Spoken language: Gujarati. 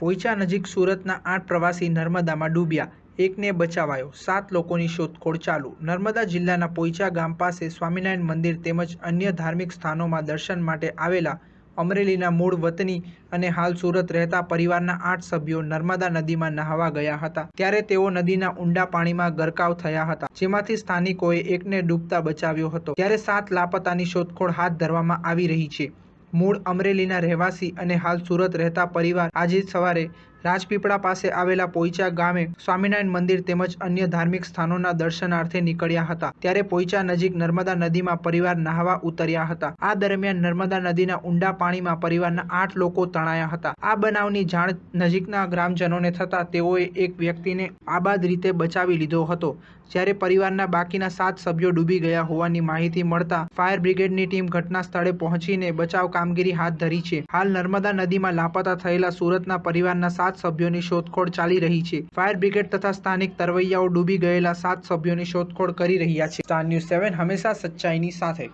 પોઈચા નજીક સુરતના 8 પ્રવાસી નર્મદામાં ડૂબ્યા, એકને બચાવાયો, 7 લોકોની શોધખોળ ચાલુ. નર્મદા જિલ્લાના પોઈચા ગામ પાસે સ્વામિનારાયણ મંદિર તેમજ અન્ય ધાર્મિક સ્થાનોમાં દર્શન માટે આવેલા અમરેલીના મૂળ વતની અને હાલ સુરત રહેતા પરિવારના 8 સભ્યો નર્મદા નદીમાં નહાવા ગયા હતા. ત્યારે તેઓ નદીના ઊંડા પાણીમાં ગરકાવ થયા હતા, જેમાંથી સ્થાનિકોએ એકને ડૂબતા બચાવ્યો હતો. ત્યારે 7 લાપતાની શોધખોળ હાથ ધરવામાં આવી રહી છે. મૂળ અમરેલીના રહેવાસી અને હાલ સુરત રહેતા પરિવાર આજે સવારે રાજપીપળા પાસે આવેલા પોઈચા ગામે સ્વામિનારાયણ મંદિર તેમજ અન્ય ધાર્મિક સ્થાનોના દર્શનાર્થે નીકળ્યા હતા. ત્યારે પોઈચા નજીક નર્મદા નદીમાં પરિવાર નહાવા ઉતર્યા હતા. આ દરમિયાન નર્મદા નદીના ઊંડા પાણીમાં પરિવારના 8 લોકો તણાયા હતા. આ બનાવની જાણ નજીકના ગ્રામજનોને થતાં તેઓએ એક વ્યક્તિને આબાદ રીતે બચાવી લીધો હતો, જ્યારે પરિવારના બાકીના 7 સભ્યો ડૂબી ગયા હોવાની માહિતી મળતા ફાયર બ્રિગેડની ટીમ ઘટના સ્થળે પહોંચીને બચાવ કામગીરી હાથ ધરી છે. હાલ નર્મદા નદીમાં લાપતા થયેલા સુરતના પરિવારના 7 સભ્યોની શોધખોળ ચાલી રહી છે. ફાયર બ્રિગેડ તથા સ્થાનિક તરવૈયાઓ ડૂબી ગયેલા 7 સભ્યોની શોધખોળ કરી રહ્યા છે. સ્ટાર ન્યૂઝ 7 હંમેશા સચ્ચાઈની સાથે.